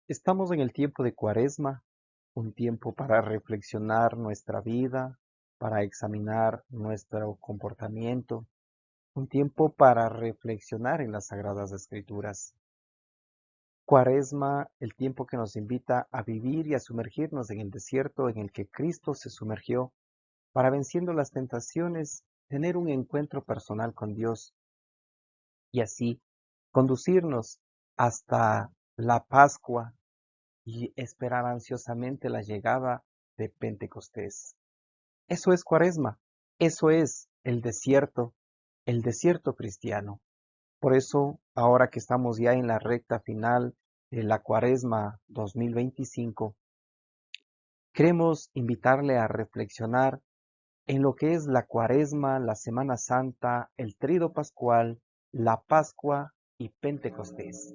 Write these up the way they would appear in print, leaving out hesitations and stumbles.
Estamos en el tiempo de Cuaresma, un tiempo para reflexionar nuestra vida, para examinar nuestro comportamiento, un tiempo para reflexionar en las Sagradas Escrituras. Cuaresma, el tiempo que nos invita a vivir y a sumergirnos en el desierto en el que Cristo se sumergió, para venciendo las tentaciones, tener un encuentro personal con Dios y así conducirnos hasta la Pascua y esperar ansiosamente la llegada de Pentecostés. Eso es Cuaresma, eso es el desierto cristiano. Por eso, ahora que estamos ya en la recta final de la Cuaresma 2025, queremos invitarle a reflexionar en lo que es la Cuaresma, la Semana Santa, el Tríodo Pascual, la Pascua y Pentecostés.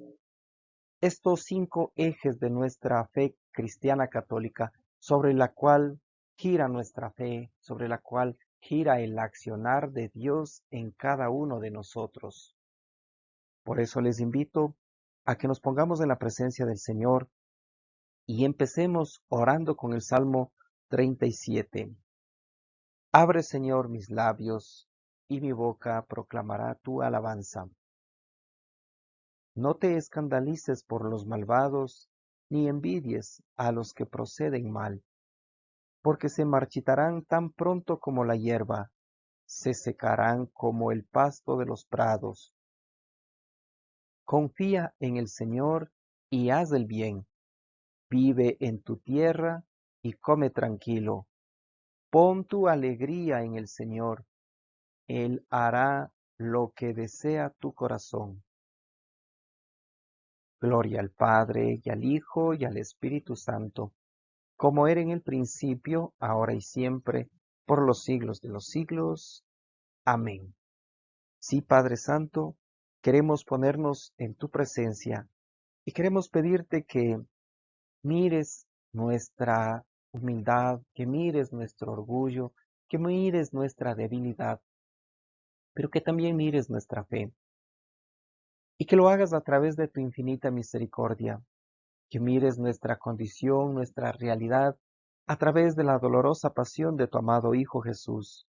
Estos 5 ejes de nuestra fe cristiana católica, sobre la cual gira nuestra fe, sobre la cual gira el accionar de Dios en cada uno de nosotros. Por eso les invito a que nos pongamos en la presencia del Señor y empecemos orando con el Salmo 37. Abre, Señor, mis labios, y mi boca proclamará tu alabanza. No te escandalices por los malvados, ni envidies a los que proceden mal, porque se marchitarán tan pronto como la hierba, se secarán como el pasto de los prados. Confía en el Señor y haz el bien. Vive en tu tierra y come tranquilo. Pon tu alegría en el Señor. Él hará lo que desea tu corazón. Gloria al Padre, y al Hijo, y al Espíritu Santo, como era en el principio, ahora y siempre, por los siglos de los siglos. Amén. Sí, Padre Santo, queremos ponernos en tu presencia y queremos pedirte que mires nuestra humildad, que mires nuestro orgullo, que mires nuestra debilidad, pero que también mires nuestra fe y que lo hagas a través de tu infinita misericordia, que mires nuestra condición, nuestra realidad, a través de la dolorosa pasión de tu amado Hijo Jesús.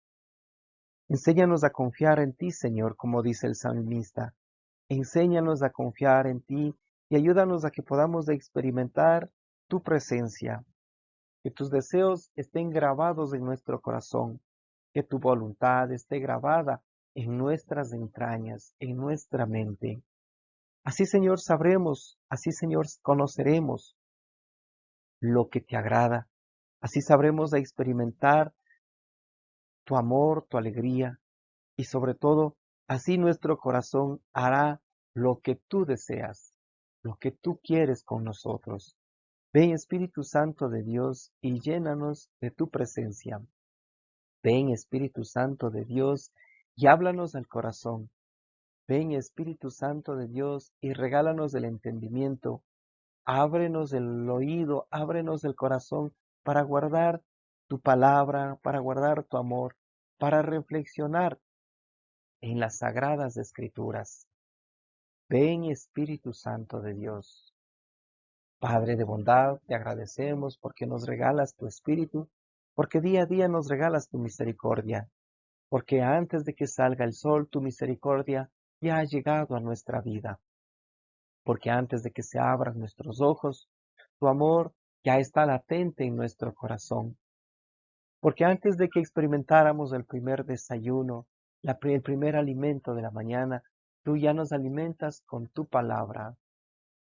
Enséñanos a confiar en ti, Señor, como dice el salmista. Enséñanos a confiar en ti y ayúdanos a que podamos experimentar tu presencia, que tus deseos estén grabados en nuestro corazón, que tu voluntad esté grabada en nuestras entrañas, en nuestra mente. Así, Señor, sabremos, así, Señor, conoceremos lo que te agrada. Así sabremos experimentar tu amor, tu alegría y sobre todo, así nuestro corazón hará lo que tú deseas, lo que tú quieres con nosotros. Ven Espíritu Santo de Dios y llénanos de tu presencia. Ven Espíritu Santo de Dios y háblanos al corazón. Ven Espíritu Santo de Dios y regálanos el entendimiento. Ábrenos el oído, ábrenos el corazón para guardar tu palabra, para guardar tu amor, para reflexionar en las sagradas escrituras. Ven Espíritu Santo de Dios. Padre de bondad, te agradecemos porque nos regalas tu Espíritu, porque día a día nos regalas tu misericordia, porque antes de que salga el sol, tu misericordia ya ha llegado a nuestra vida, porque antes de que se abran nuestros ojos, tu amor ya está latente en nuestro corazón, porque antes de que experimentáramos el primer desayuno, el primer alimento de la mañana, tú ya nos alimentas con tu palabra.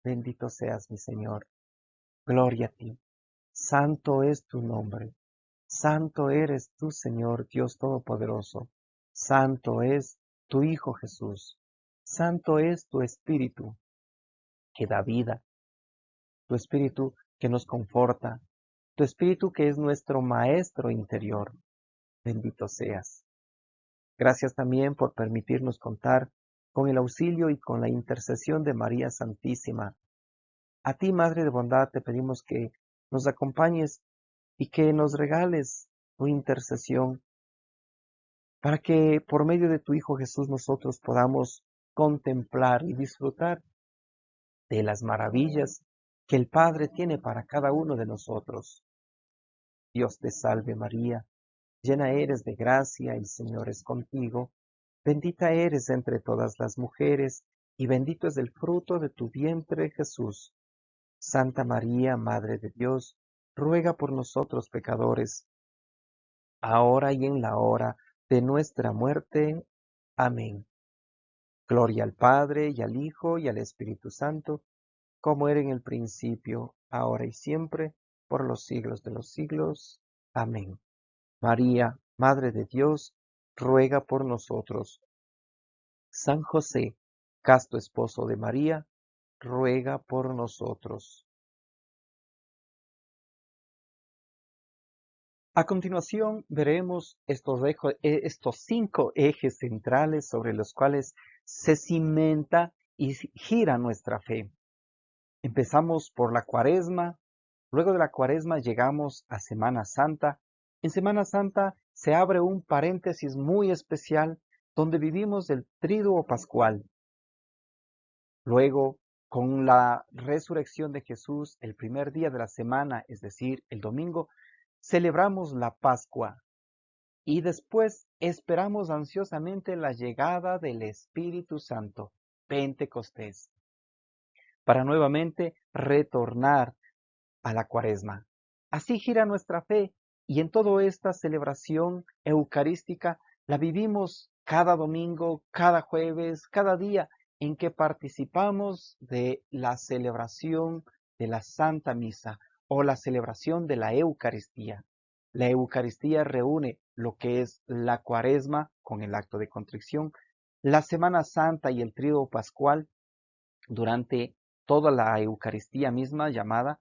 Bendito seas, mi Señor. Gloria a ti. Santo es tu nombre. Santo eres tú, Señor Dios Todopoderoso. Santo es tu Hijo Jesús. Santo es tu Espíritu que da vida, tu Espíritu que nos conforta, tu Espíritu que es nuestro Maestro interior. Bendito seas. Gracias también por permitirnos contar con el auxilio y con la intercesión de María Santísima. A ti, Madre de Bondad, te pedimos que nos acompañes y que nos regales tu intercesión para que por medio de tu Hijo Jesús nosotros podamos contemplar y disfrutar de las maravillas que el Padre tiene para cada uno de nosotros. Dios te salve María, llena eres de gracia, el Señor es contigo, bendita eres entre todas las mujeres, y bendito es el fruto de tu vientre Jesús. Santa María, Madre de Dios, ruega por nosotros pecadores, ahora y en la hora de nuestra muerte. Amén. Gloria al Padre, y al Hijo, y al Espíritu Santo, como era en el principio, ahora y siempre, por los siglos de los siglos. Amén. María, Madre de Dios, ruega por nosotros. San José, casto esposo de María, ruega por nosotros. A continuación veremos estos 5 ejes centrales sobre los cuales se cimenta y gira nuestra fe. Empezamos por la Cuaresma, luego de la Cuaresma llegamos a Semana Santa. En Semana Santa se abre un paréntesis muy especial donde vivimos el Tríduo Pascual. Luego, con la resurrección de Jesús, el primer día de la semana, es decir, el domingo, celebramos la Pascua y después esperamos ansiosamente la llegada del Espíritu Santo, Pentecostés, para nuevamente retornar a la Cuaresma. Así gira nuestra fe y en toda esta celebración eucarística la vivimos cada domingo, cada jueves, cada día en que participamos de la celebración de la Santa Misa o la celebración de la Eucaristía. La Eucaristía reúne lo que es la Cuaresma con el acto de contrición, la Semana Santa y el Tríodo Pascual durante toda la Eucaristía misma llamada.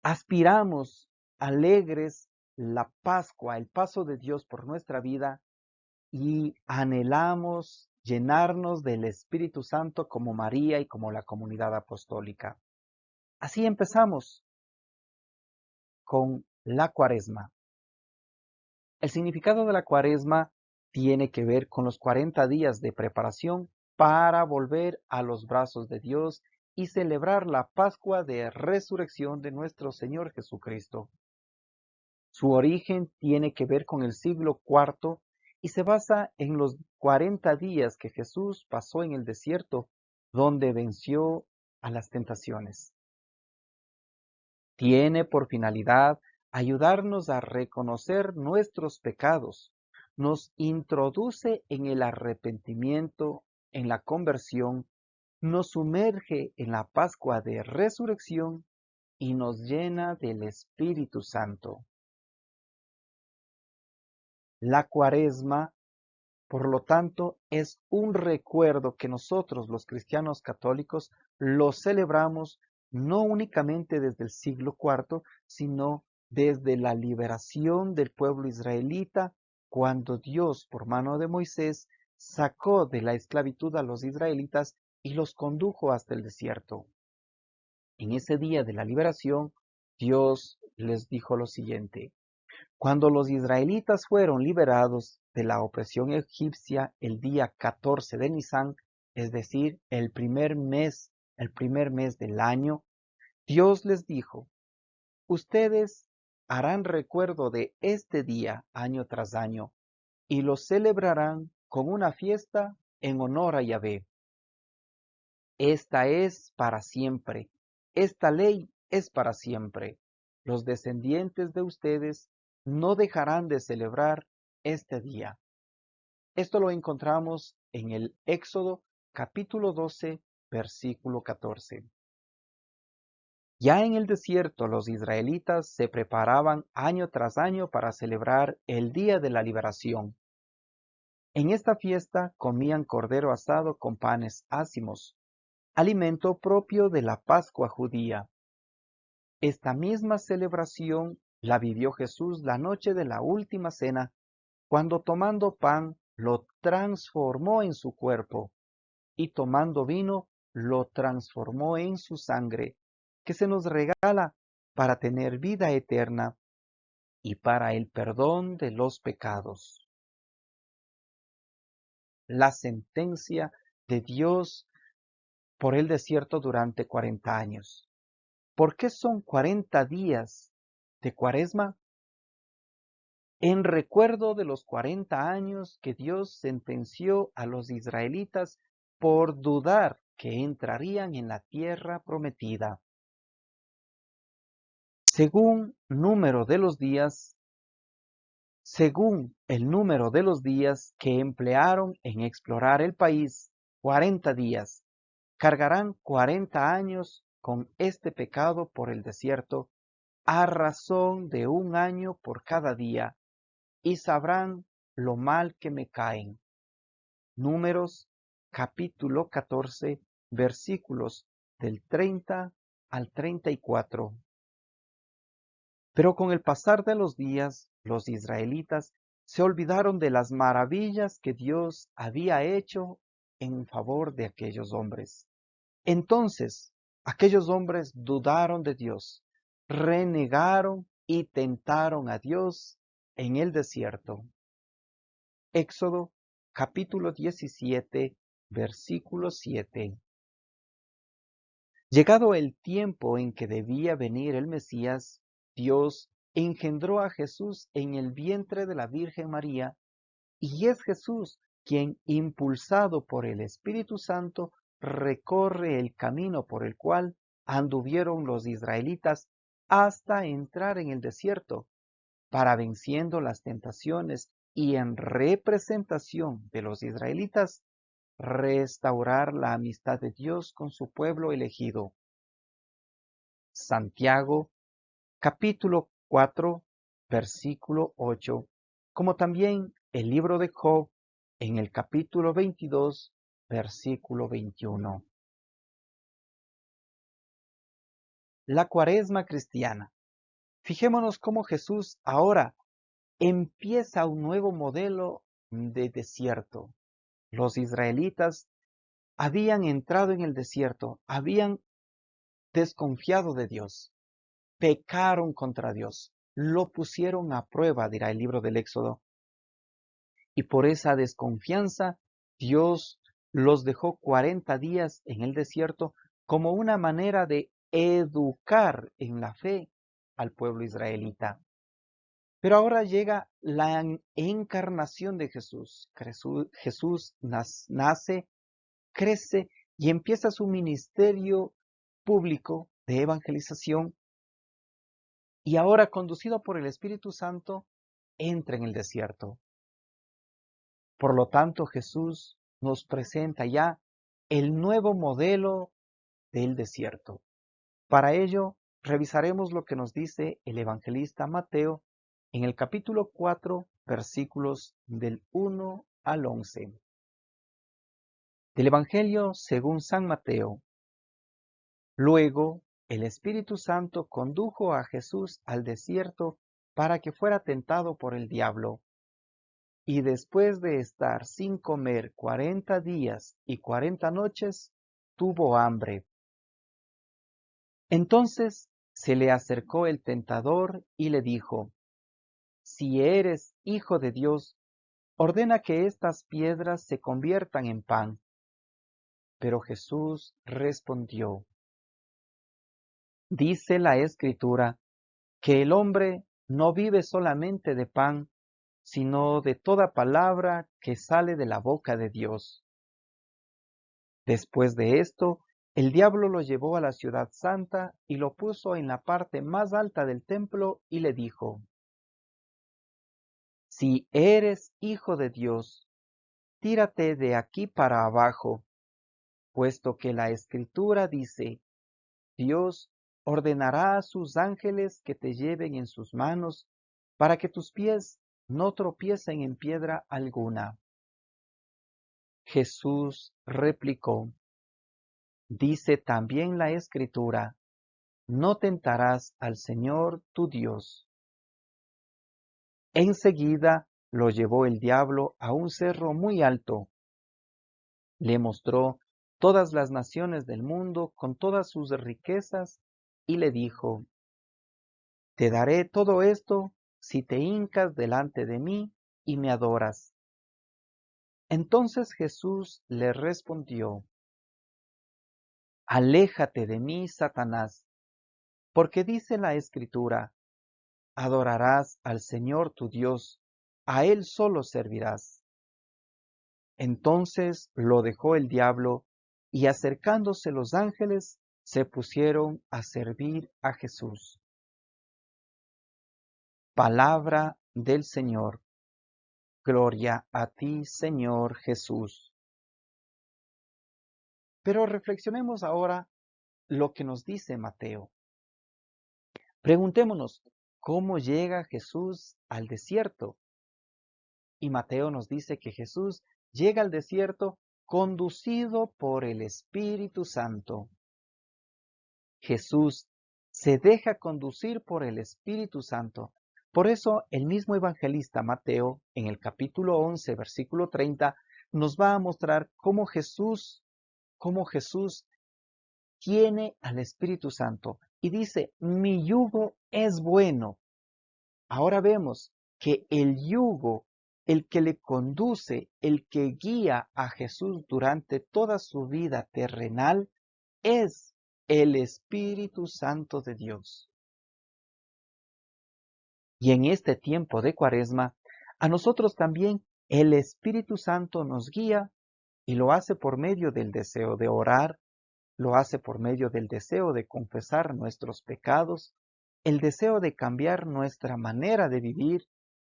Aspiramos alegres la Pascua, el paso de Dios por nuestra vida y anhelamos llenarnos del Espíritu Santo como María y como la comunidad apostólica. Así empezamos con la Cuaresma. El significado de la Cuaresma tiene que ver con los 40 días de preparación para volver a los brazos de Dios y celebrar la Pascua de resurrección de nuestro Señor Jesucristo. Su origen tiene que ver con el siglo IV y se basa en los 40 días que Jesús pasó en el desierto, donde venció a las tentaciones. Tiene por finalidad ayudarnos a reconocer nuestros pecados, nos introduce en el arrepentimiento, en la conversión, nos sumerge en la Pascua de Resurrección y nos llena del Espíritu Santo. La Cuaresma, por lo tanto, es un recuerdo que nosotros, los cristianos católicos, lo celebramos no únicamente desde el siglo IV, sino desde la liberación del pueblo israelita, cuando Dios, por mano de Moisés, sacó de la esclavitud a los israelitas y los condujo hasta el desierto. En ese día de la liberación, Dios les dijo lo siguiente: cuando los israelitas fueron liberados de la opresión egipcia el día 14 de Nisán, es decir, el primer mes del año, Dios les dijo: ustedes harán recuerdo de este día año tras año y lo celebrarán con una fiesta en honor a Yahvé. Esta es para siempre, esta ley es para siempre. Los descendientes de ustedes no dejarán de celebrar este día. Esto lo encontramos en el Éxodo capítulo 12, versículo 14. Ya en el desierto los israelitas se preparaban año tras año para celebrar el día de la liberación. En esta fiesta comían cordero asado con panes ácimos, alimento propio de la Pascua judía. Esta misma celebración la vivió Jesús la noche de la última cena, cuando tomando pan lo transformó en su cuerpo y tomando vino lo transformó en su sangre, que se nos regala para tener vida eterna y para el perdón de los pecados. La sentencia de Dios por el desierto durante 40 años. ¿Por qué son 40 días de Cuaresma? En recuerdo de los 40 años que Dios sentenció a los israelitas por dudar que entrarían en la tierra prometida. Según el número de los días que emplearon en explorar el país, 40 días, cargarán 40 años con este pecado por el desierto, a razón de 1 año por cada día, y sabrán lo mal que me caen. Números capítulo 14, versículos del 30 al 34. Pero con el pasar de los días, los israelitas se olvidaron de las maravillas que Dios había hecho en favor de aquellos hombres. Entonces, aquellos hombres dudaron de Dios, renegaron y tentaron a Dios en el desierto. Éxodo capítulo 17, versículo 7. Llegado el tiempo en que debía venir el Mesías, Dios engendró a Jesús en el vientre de la Virgen María, y es Jesús quien, impulsado por el Espíritu Santo, recorre el camino por el cual anduvieron los israelitas hasta entrar en el desierto, para, venciendo las tentaciones y en representación de los israelitas, restaurar la amistad de Dios con su pueblo elegido. Santiago capítulo 4, versículo 8, como también el libro de Job en el capítulo 22, versículo 21. La Cuaresma cristiana. Fijémonos cómo Jesús ahora empieza un nuevo modelo de desierto. Los israelitas habían entrado en el desierto, habían desconfiado de Dios, pecaron contra Dios, lo pusieron a prueba, dirá el libro del Éxodo. Y por esa desconfianza, Dios los dejó 40 días en el desierto como una manera de educar en la fe al pueblo israelita. Pero ahora llega la encarnación de Jesús. Jesús nace, crece y empieza su ministerio público de evangelización, y ahora, conducido por el Espíritu Santo, entra en el desierto. Por lo tanto, Jesús nos presenta ya el nuevo modelo del desierto. Para ello, revisaremos lo que nos dice el evangelista Mateo en el capítulo 4, versículos del 1 al 11. Del Evangelio según San Mateo. Luego, el Espíritu Santo condujo a Jesús al desierto para que fuera tentado por el diablo. Y después de estar sin comer 40 días y 40 noches, tuvo hambre. Entonces se le acercó el tentador y le dijo: Si eres hijo de Dios, ordena que estas piedras se conviertan en pan. Pero Jesús respondió: Dice la Escritura que el hombre no vive solamente de pan, sino de toda palabra que sale de la boca de Dios. Después de esto, el diablo lo llevó a la ciudad santa y lo puso en la parte más alta del templo y le dijo: Si eres hijo de Dios, tírate de aquí para abajo, puesto que la Escritura dice: Dios ordenará a sus ángeles que te lleven en sus manos para que tus pies no tropiecen en piedra alguna. Jesús replicó: Dice también la Escritura: No tentarás al Señor tu Dios. Enseguida lo llevó el diablo a un cerro muy alto. Le mostró todas las naciones del mundo con todas sus riquezas y le dijo: Te daré todo esto si te hincas delante de mí y me adoras. Entonces Jesús le respondió: Aléjate de mí, Satanás, Porque dice la Escritura, adorarás al Señor tu Dios, a Él solo servirás. Entonces lo dejó el diablo, y acercándose los ángeles, se pusieron a servir a Jesús. Palabra del Señor. Gloria a ti, Señor Jesús. Pero reflexionemos ahora lo que nos dice Mateo. Preguntémonos, ¿cómo llega Jesús al desierto? Y Mateo nos dice que Jesús llega al desierto conducido por el Espíritu Santo. Jesús se deja conducir por el Espíritu Santo. Por eso el mismo evangelista Mateo, en el capítulo 11, versículo 30, nos va a mostrar cómo Jesús tiene al Espíritu Santo. Y dice, mi yugo es bueno. Ahora vemos que el yugo, el que le conduce, el que guía a Jesús durante toda su vida terrenal, es el Espíritu Santo de Dios. Y en este tiempo de Cuaresma, a nosotros también el Espíritu Santo nos guía y lo hace por medio del deseo de orar, lo hace por medio del deseo de confesar nuestros pecados, el deseo de cambiar nuestra manera de vivir,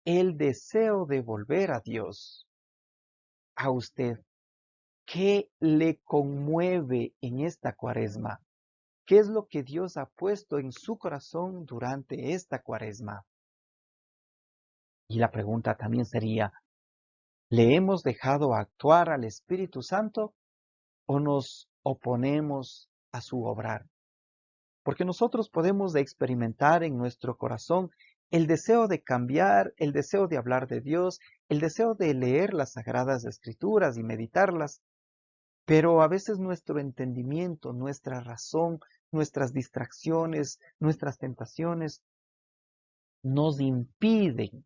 el deseo de volver a Dios. A usted, ¿qué le conmueve en esta Cuaresma? ¿Qué es lo que Dios ha puesto en su corazón durante esta Cuaresma? Y la pregunta también sería, ¿le hemos dejado actuar al Espíritu Santo o nos oponemos a su obrar? Porque nosotros podemos experimentar en nuestro corazón el deseo de cambiar, el deseo de hablar de Dios, el deseo de leer las Sagradas Escrituras y meditarlas, pero a veces nuestro entendimiento, nuestra razón, nuestras distracciones, nuestras tentaciones nos impiden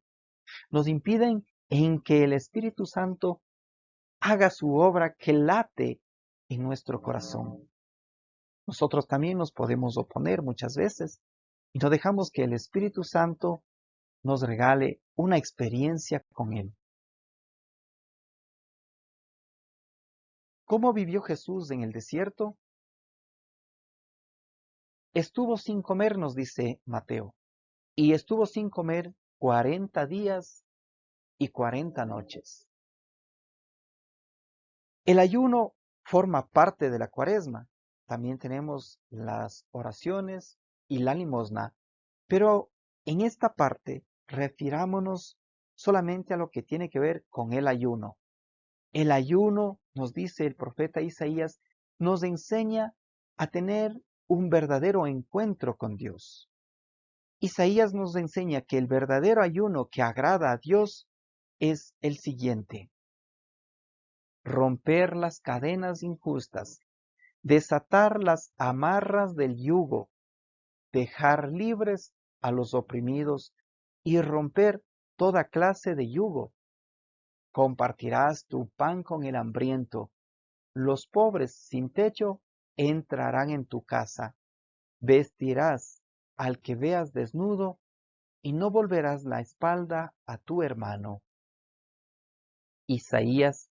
en que el Espíritu Santo haga su obra que late en nuestro corazón. Nosotros también nos podemos oponer muchas veces y no dejamos que el Espíritu Santo nos regale una experiencia con Él. ¿Cómo vivió Jesús en el desierto? Estuvo sin comer, nos dice Mateo, y estuvo sin comer 40 días y 40 noches. El ayuno forma parte de la Cuaresma. También tenemos las oraciones y la limosna, pero en esta parte refirámonos solamente a lo que tiene que ver con el ayuno. El ayuno, nos dice el profeta Isaías, nos enseña a tener un verdadero encuentro con Dios. Isaías nos enseña que el verdadero ayuno que agrada a Dios es el siguiente: romper las cadenas injustas, desatar las amarras del yugo, dejar libres a los oprimidos y romper toda clase de yugo. Compartirás tu pan con el hambriento. Los pobres sin techo entrarán en tu casa. Vestirás al que veas desnudo y no volverás la espalda a tu hermano. Isaías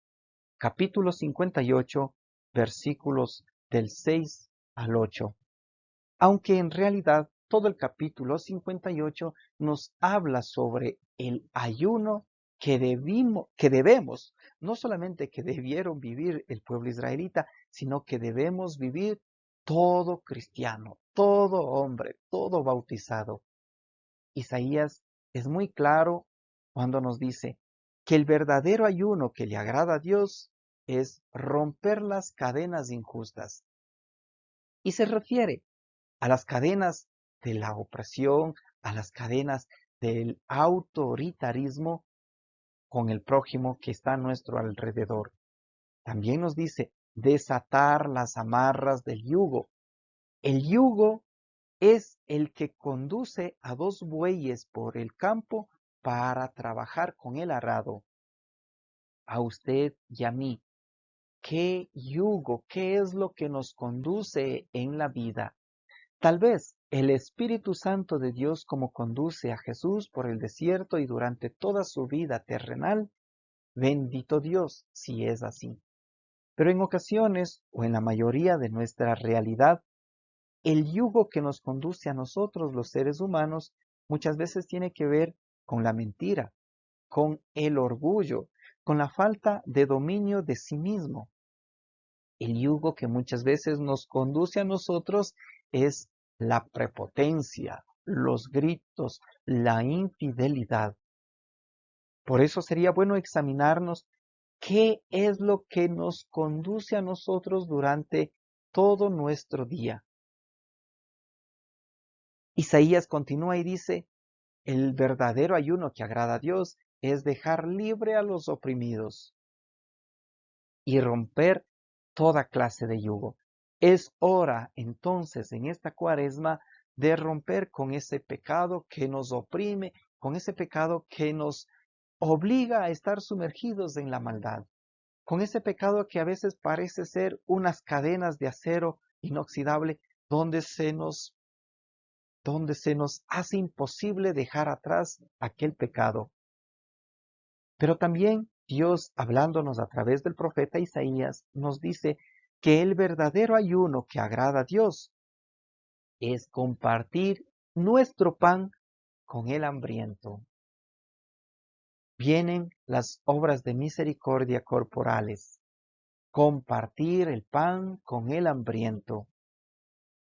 capítulo 58, versículos del 6 al 8. Aunque en realidad todo el capítulo 58 nos habla sobre el ayuno que debemos, no solamente que debieron vivir el pueblo israelita, sino que debemos vivir todo cristiano, todo hombre, todo bautizado. Isaías es muy claro cuando nos dice que el verdadero ayuno que le agrada a Dios es romper las cadenas injustas. Y se refiere a las cadenas de la opresión, a las cadenas del autoritarismo con el prójimo que está a nuestro alrededor. También nos dice desatar las amarras del yugo. El yugo es el que conduce a dos bueyes por el campo para trabajar con el arado. A usted y a mí, ¿qué yugo, qué es lo que nos conduce en la vida? Tal vez el Espíritu Santo de Dios, como conduce a Jesús por el desierto y durante toda su vida terrenal, bendito Dios si es así. Pero en ocasiones, o en la mayoría de nuestra realidad, el yugo que nos conduce a nosotros, los seres humanos, muchas veces tiene que ver con la mentira, con el orgullo, con la falta de dominio de sí mismo. El yugo que muchas veces nos conduce a nosotros es la prepotencia, los gritos, la infidelidad. Por eso sería bueno examinarnos qué es lo que nos conduce a nosotros durante todo nuestro día. Isaías continúa y dice, el verdadero ayuno que agrada a Dios es dejar libre a los oprimidos y romper toda clase de yugo. Es hora entonces en esta cuaresma de romper con ese pecado que nos oprime, con ese pecado que nos obliga a estar sumergidos en la maldad, con ese pecado que a veces parece ser unas cadenas de acero inoxidable donde se nos hace imposible dejar atrás aquel pecado. Pero también Dios, hablándonos a través del profeta Isaías, nos dice que el verdadero ayuno que agrada a Dios es compartir nuestro pan con el hambriento. Vienen las obras de misericordia corporales, compartir el pan con el hambriento.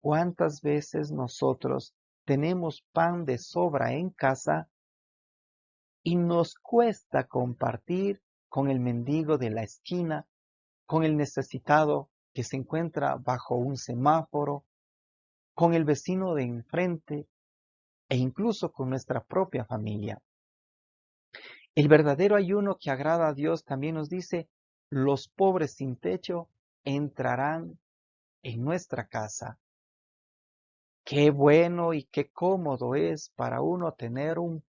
¿Cuántas veces nosotros tenemos pan de sobra en casa y nos cuesta compartir con el mendigo de la esquina, con el necesitado que se encuentra bajo un semáforo, con el vecino de enfrente e incluso con nuestra propia familia? El verdadero ayuno que agrada a Dios también nos dice, los pobres sin techo entrarán en nuestra casa. Qué bueno y qué cómodo es para uno tener un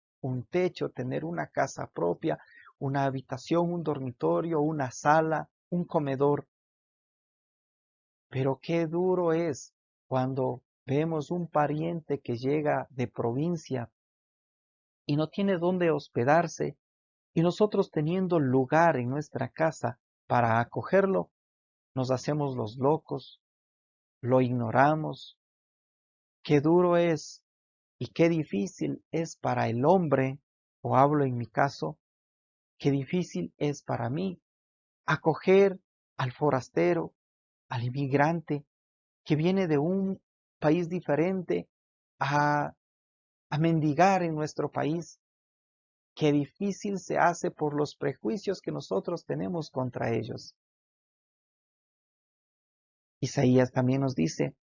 techo, tener una casa propia, una habitación, un dormitorio, una sala, un comedor. Pero qué duro es cuando vemos un pariente que llega de provincia y no tiene dónde hospedarse y nosotros teniendo lugar en nuestra casa para acogerlo, nos hacemos los locos, lo ignoramos. Qué duro es y qué difícil es para el hombre, o hablo en mi caso, qué difícil es para mí acoger al forastero, al inmigrante que viene de un país diferente a, a mendigar en nuestro país. Qué difícil se hace por los prejuicios que nosotros tenemos contra ellos. Isaías también nos dice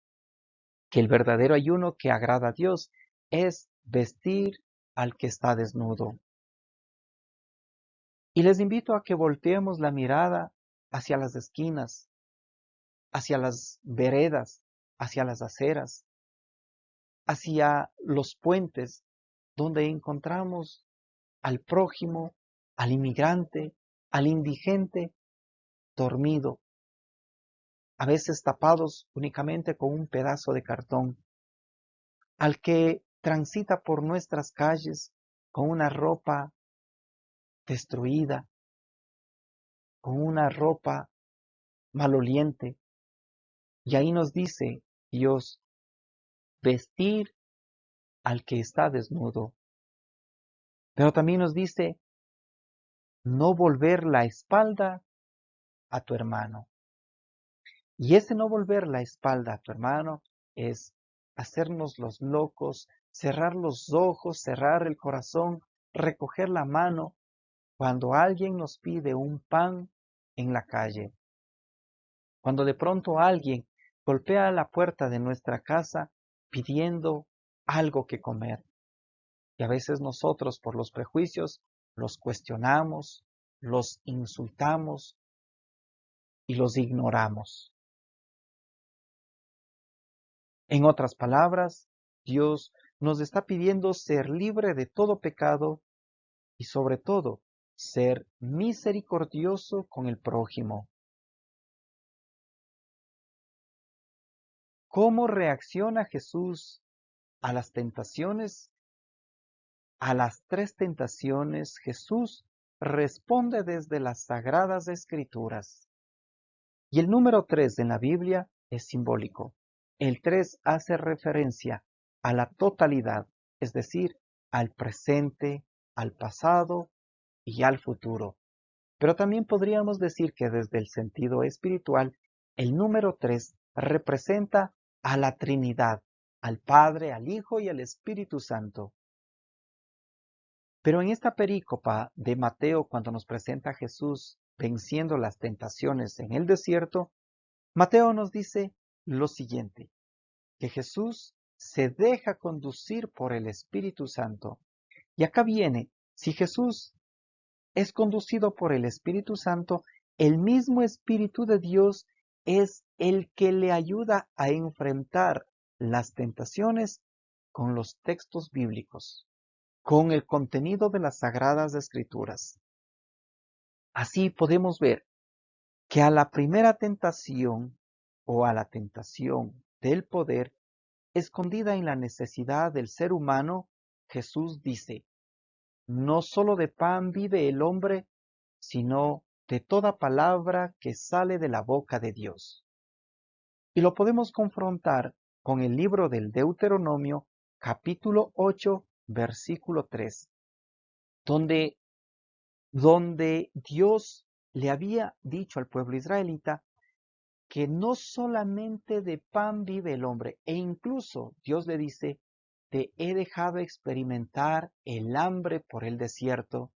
que el verdadero ayuno que agrada a Dios es vestir al que está desnudo. Y les invito a que volteemos la mirada hacia las esquinas, hacia las veredas, hacia las aceras, hacia los puentes, donde encontramos al prójimo, al inmigrante, al indigente, dormido, a veces tapados únicamente con un pedazo de cartón, al que transita por nuestras calles con una ropa destruida, con una ropa maloliente. Y ahí nos dice Dios, vestir al que está desnudo. Pero también nos dice, no volver la espalda a tu hermano. Y ese no volver la espalda a tu hermano es hacernos los locos, cerrar los ojos, cerrar el corazón, recoger la mano cuando alguien nos pide un pan en la calle. Cuando de pronto alguien golpea la puerta de nuestra casa pidiendo algo que comer. Y a veces nosotros por los prejuicios los cuestionamos, los insultamos y los ignoramos. En otras palabras, Dios nos está pidiendo ser libre de todo pecado y sobre todo ser misericordioso con el prójimo. ¿Cómo reacciona Jesús a las tentaciones? A las tres tentaciones Jesús responde desde las Sagradas Escrituras. Y el número 3 en la Biblia es simbólico. El 3 hace referencia a la totalidad, es decir, al presente, al pasado y al futuro. Pero también podríamos decir que desde el sentido espiritual, el número 3 representa a la Trinidad, al Padre, al Hijo y al Espíritu Santo. Pero en esta perícopa de Mateo, cuando nos presenta a Jesús venciendo las tentaciones en el desierto, Mateo nos dice lo siguiente, que Jesús se deja conducir por el Espíritu Santo. Y acá viene, si Jesús es conducido por el Espíritu Santo, el mismo Espíritu de Dios es el que le ayuda a enfrentar las tentaciones con los textos bíblicos, con el contenido de las Sagradas Escrituras. Así podemos ver que a la primera tentación o a la tentación del poder escondida en la necesidad del ser humano, Jesús dice, no solo de pan vive el hombre, sino de toda palabra que sale de la boca de Dios. Y lo podemos confrontar con el libro del Deuteronomio, capítulo 8, versículo 3, donde Dios le había dicho al pueblo israelita que no solamente de pan vive el hombre, e incluso Dios le dice, te he dejado experimentar el hambre por el desierto,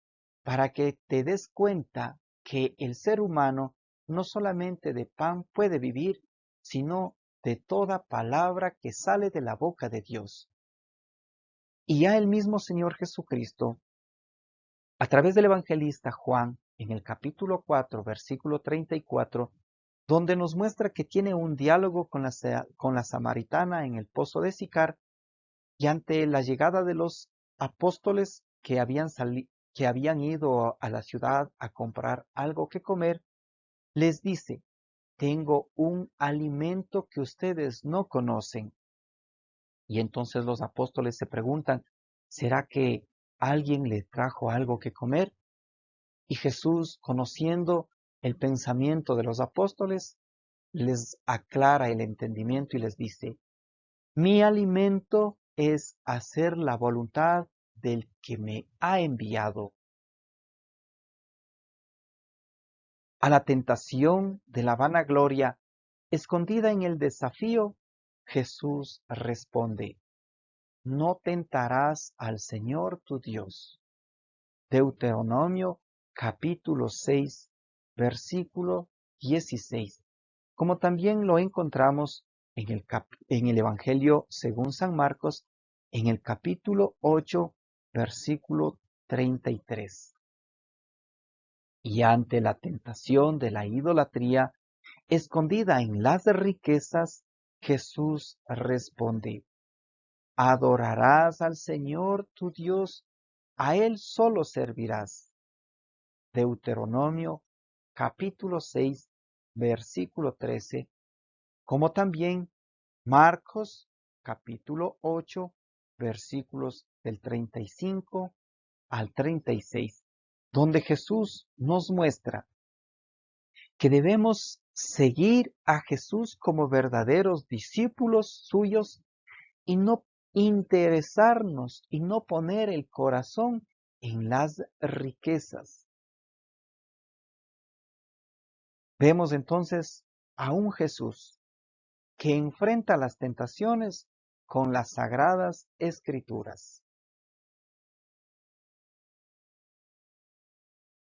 para que te des cuenta que el ser humano no solamente de pan puede vivir, sino de toda palabra que sale de la boca de Dios. Y ya el mismo Señor Jesucristo, a través del evangelista Juan, en el capítulo 4, versículo 34, donde nos muestra que tiene un diálogo con la samaritana en el pozo de Sicar, y ante la llegada de los apóstoles que habían ido a la ciudad a comprar algo que comer, les dice, tengo un alimento que ustedes no conocen. Y entonces los apóstoles se preguntan, ¿será que alguien le trajo algo que comer? Y Jesús, conociendo el pensamiento de los apóstoles, les aclara el entendimiento y les dice, mi alimento es hacer la voluntad del que me ha enviado. A la tentación de la vanagloria, escondida en el desafío, Jesús responde, no tentarás al Señor tu Dios. Deuteronomio capítulo 6, versículo 16. Como también lo encontramos en el Evangelio según San Marcos, en el capítulo 8, versículo 33. Y ante la tentación de la idolatría, escondida en las riquezas, Jesús responde, adorarás al Señor tu Dios, a Él solo servirás. Deuteronomio capítulo 6, versículo 13, como también Marcos capítulo 8, versículos del 35 al 36, donde Jesús nos muestra que debemos seguir a Jesús como verdaderos discípulos suyos y no interesarnos y no poner el corazón en las riquezas. Vemos entonces a un Jesús que enfrenta las tentaciones con las sagradas escrituras.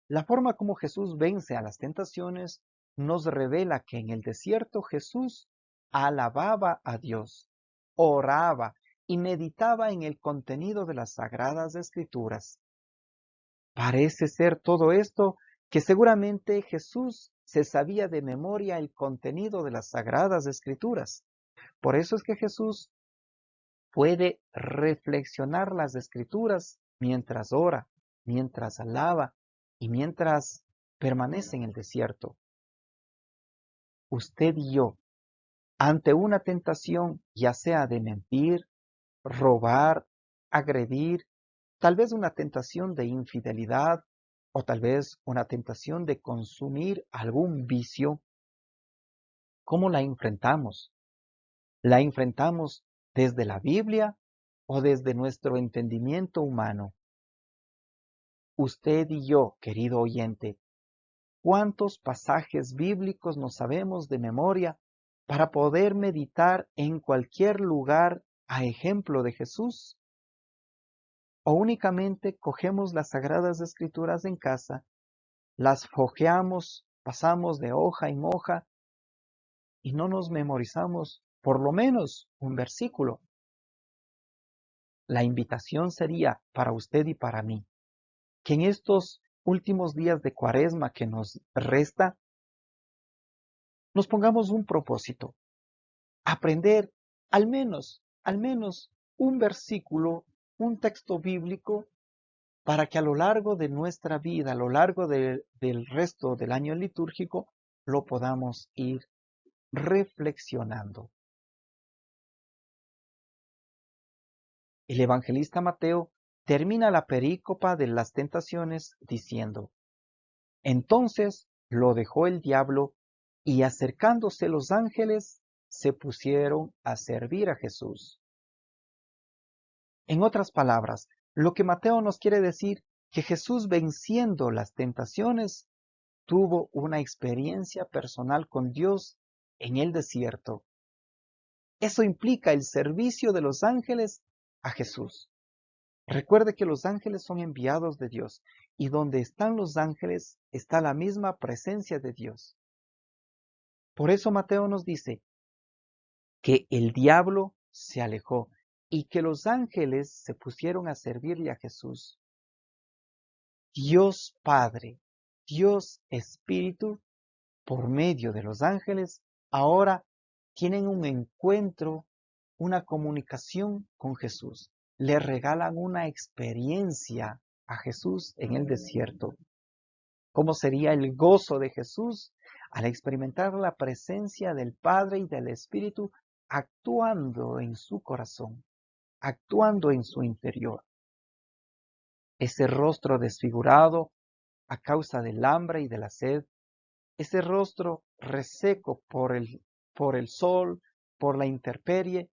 La forma como Jesús vence a las tentaciones nos revela que en el desierto Jesús alababa a Dios, oraba y meditaba en el contenido de las sagradas escrituras. Parece ser todo esto que seguramente Jesús se sabía de memoria el contenido de las sagradas escrituras. Por eso es que Jesús puede reflexionar las escrituras mientras ora, mientras alaba y mientras permanece en el desierto. Usted y yo ante una tentación, ya sea de mentir, robar, agredir, tal vez una tentación de infidelidad o tal vez una tentación de consumir algún vicio, ¿cómo la enfrentamos? ¿La enfrentamos desde la Biblia o desde nuestro entendimiento humano? Usted y yo, querido oyente, ¿cuántos pasajes bíblicos nos sabemos de memoria para poder meditar en cualquier lugar a ejemplo de Jesús? ¿O únicamente cogemos las Sagradas Escrituras en casa, las hojeamos, pasamos de hoja en hoja y no nos memorizamos por lo menos un versículo? La invitación sería para usted y para mí que en estos últimos días de Cuaresma que nos resta, nos pongamos un propósito: aprender al menos un versículo, un texto bíblico, para que a lo largo de nuestra vida, a lo largo del resto del año litúrgico, lo podamos ir reflexionando. El evangelista Mateo termina la perícopa de las tentaciones diciendo: entonces lo dejó el diablo, y acercándose los ángeles, se pusieron a servir a Jesús. En otras palabras, lo que Mateo nos quiere decir, que Jesús, venciendo las tentaciones, tuvo una experiencia personal con Dios en el desierto. Eso implica el servicio de los ángeles a Jesús. Recuerde que los ángeles son enviados de Dios, y donde están los ángeles está la misma presencia de Dios. Por eso Mateo nos dice que el diablo se alejó y que los ángeles se pusieron a servirle a Jesús. Dios Padre, Dios Espíritu, por medio de los ángeles, ahora tienen un encuentro, una comunicación con Jesús. Le regalan una experiencia a Jesús en el desierto. ¿Cómo sería el gozo de Jesús al experimentar la presencia del Padre y del Espíritu actuando en su corazón, actuando en su interior? Ese rostro desfigurado a causa del hambre y de la sed, ese rostro reseco por el sol, por la intemperie,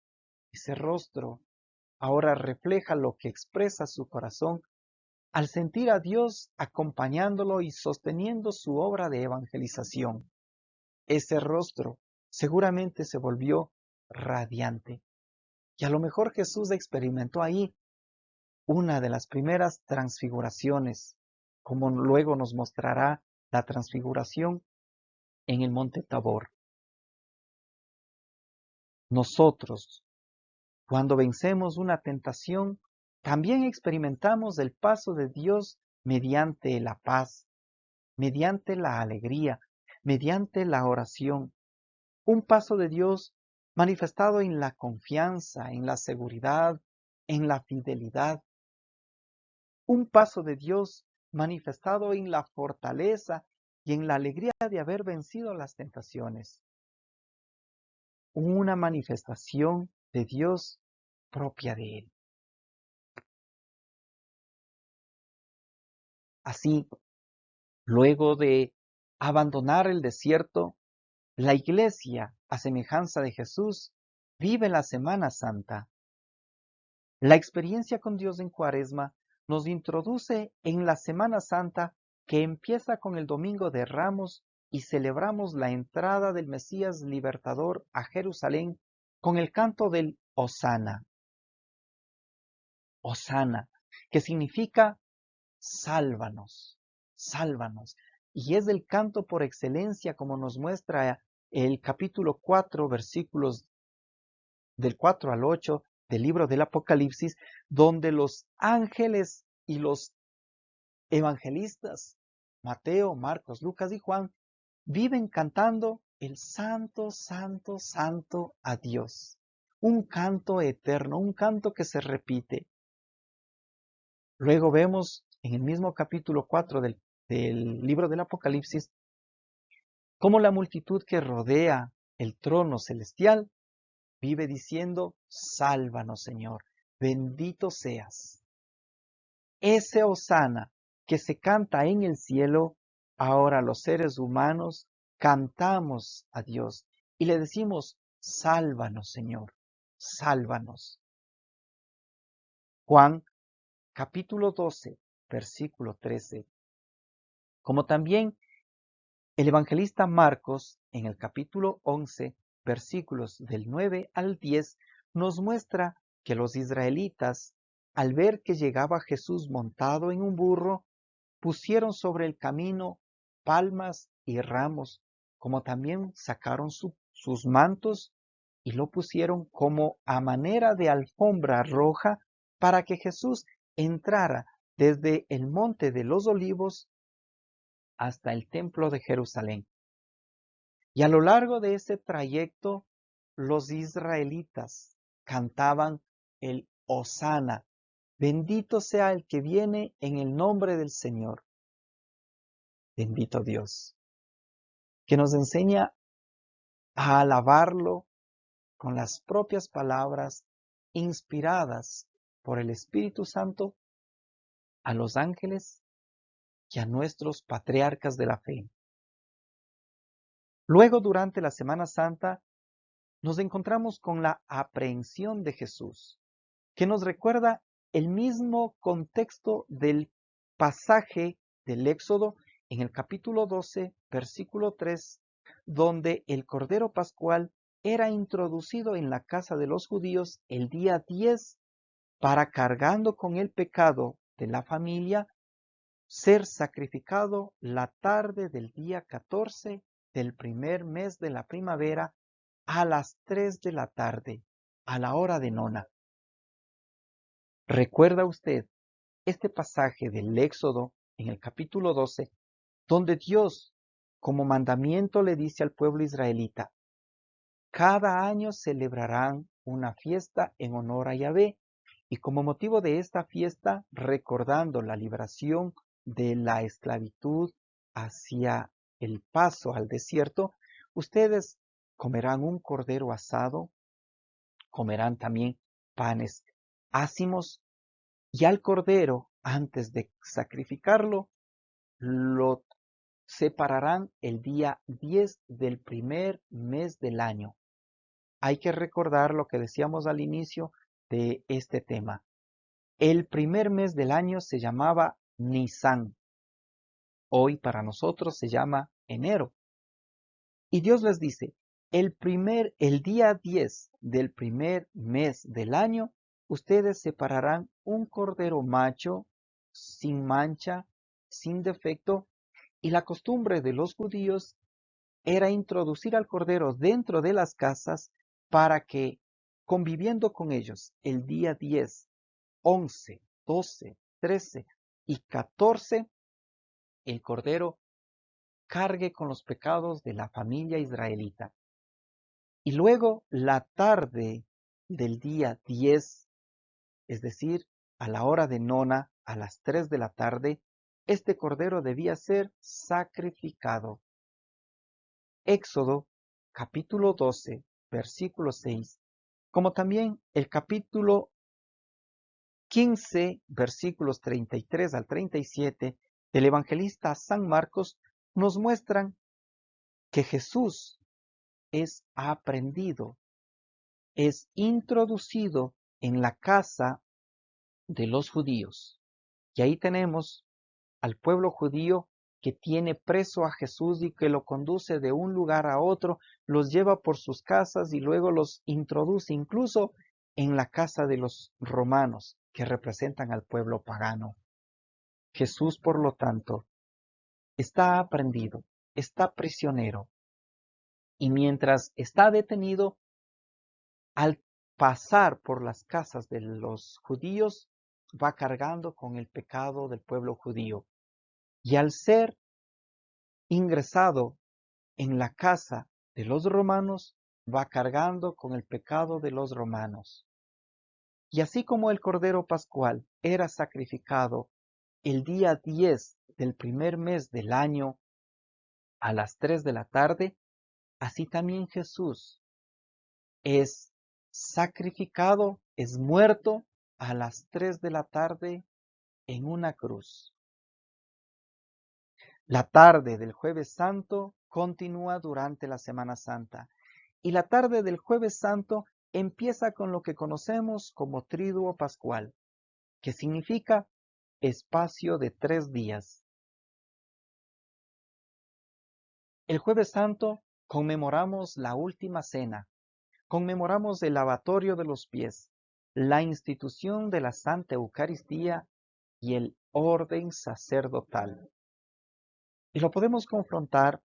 ese rostro ahora refleja lo que expresa su corazón al sentir a Dios acompañándolo y sosteniendo su obra de evangelización. Ese rostro seguramente se volvió radiante. Y a lo mejor Jesús experimentó ahí una de las primeras transfiguraciones, como luego nos mostrará la transfiguración en el monte Tabor. Nosotros, cuando vencemos una tentación, también experimentamos el paso de Dios mediante la paz, mediante la alegría, mediante la oración. Un paso de Dios manifestado en la confianza, en la seguridad, en la fidelidad. Un paso de Dios manifestado en la fortaleza y en la alegría de haber vencido las tentaciones. Una manifestación de Dios propia de Él. Así, luego de abandonar el desierto, la iglesia, a semejanza de Jesús, vive la Semana Santa. La experiencia con Dios en Cuaresma nos introduce en la Semana Santa, que empieza con el Domingo de Ramos, y celebramos la entrada del Mesías libertador a Jerusalén con el canto del Hosana. Hosana, que significa sálvanos, sálvanos. Y es el canto por excelencia, como nos muestra el capítulo 4, versículos del 4 al 8 del libro del Apocalipsis, donde los ángeles y los evangelistas, Mateo, Marcos, Lucas y Juan, viven cantando el santo, santo, santo a Dios. Un canto eterno, un canto que se repite. Luego vemos en el mismo capítulo 4 del libro del Apocalipsis cómo la multitud que rodea el trono celestial, vive diciendo, sálvanos, Señor, bendito seas. Ese hosana que se canta en el cielo, ahora los seres humanos cantamos a Dios y le decimos, sálvanos, Señor, sálvanos. Juan capítulo 12, versículo 13. Como también el evangelista Marcos, en el capítulo 11, versículos del 9 al 10, nos muestra que los israelitas, al ver que llegaba Jesús montado en un burro, pusieron sobre el camino palmas y ramos, como también sacaron sus mantos y lo pusieron como a manera de alfombra roja para que Jesús entrara desde el monte de los olivos hasta el templo de Jerusalén. Y a lo largo de ese trayecto, los israelitas cantaban el Hosana, bendito sea el que viene en el nombre del Señor. Bendito Dios, que nos enseña a alabarlo con las propias palabras inspiradas por el Espíritu Santo a los ángeles y a nuestros patriarcas de la fe. Luego, durante la Semana Santa, nos encontramos con la aprehensión de Jesús, que nos recuerda el mismo contexto del pasaje del Éxodo en el capítulo 12, versículo 3, donde el Cordero Pascual era introducido en la casa de los judíos el día 10 para, cargando con el pecado de la familia, ser sacrificado la tarde del día 14 del primer mes de la primavera a las 3 de la tarde, a la hora de nona. ¿Recuerda usted este pasaje del Éxodo en el capítulo 12, donde Dios, como mandamiento, le dice al pueblo israelita, cada año celebrarán una fiesta en honor a Yahvé, y como motivo de esta fiesta, recordando la liberación de la esclavitud hacia el paso al desierto, ustedes comerán un cordero asado, comerán también panes ácimos, y al cordero, antes de sacrificarlo, lo separarán el día 10 del primer mes del año. Hay que recordar lo que decíamos al inicio de este tema. El primer mes del año se llamaba Nisan. Hoy para nosotros se llama enero. Y Dios les dice, el día 10 del primer mes del año, ustedes separarán un cordero macho, sin mancha, sin defecto, y la costumbre de los judíos era introducir al cordero dentro de las casas para que, conviviendo con ellos el día 10, 11, 12, 13 y 14, el cordero cargue con los pecados de la familia israelita. Y luego la tarde del día 10, es decir, a la hora de nona, a las 3 de la tarde, este cordero debía ser sacrificado. Éxodo capítulo 12, versículo 6, como también el capítulo 15, versículos 33 al 37 del evangelista San Marcos, nos muestran que Jesús es aprendido, es introducido en la casa de los judíos. Y ahí tenemos al pueblo judío que tiene preso a Jesús y que lo conduce de un lugar a otro, los lleva por sus casas y luego los introduce incluso en la casa de los romanos, que representan al pueblo pagano. Jesús, por lo tanto, está aprendido, está prisionero, y mientras está detenido, al pasar por las casas de los judíos, va cargando con el pecado del pueblo judío. Y al ser ingresado en la casa de los romanos, va cargando con el pecado de los romanos. Y así como el Cordero Pascual era sacrificado el día 10 del primer mes del año a las 3 de la tarde, así también Jesús es sacrificado, es muerto a las 3 de la tarde en una cruz. La tarde del Jueves Santo continúa durante la Semana Santa y la tarde del Jueves Santo empieza con lo que conocemos como Triduo Pascual, que significa espacio de 3 días. El Jueves Santo conmemoramos la última cena, conmemoramos el lavatorio de los pies, la institución de la Santa Eucaristía y el orden sacerdotal. Y lo podemos confrontar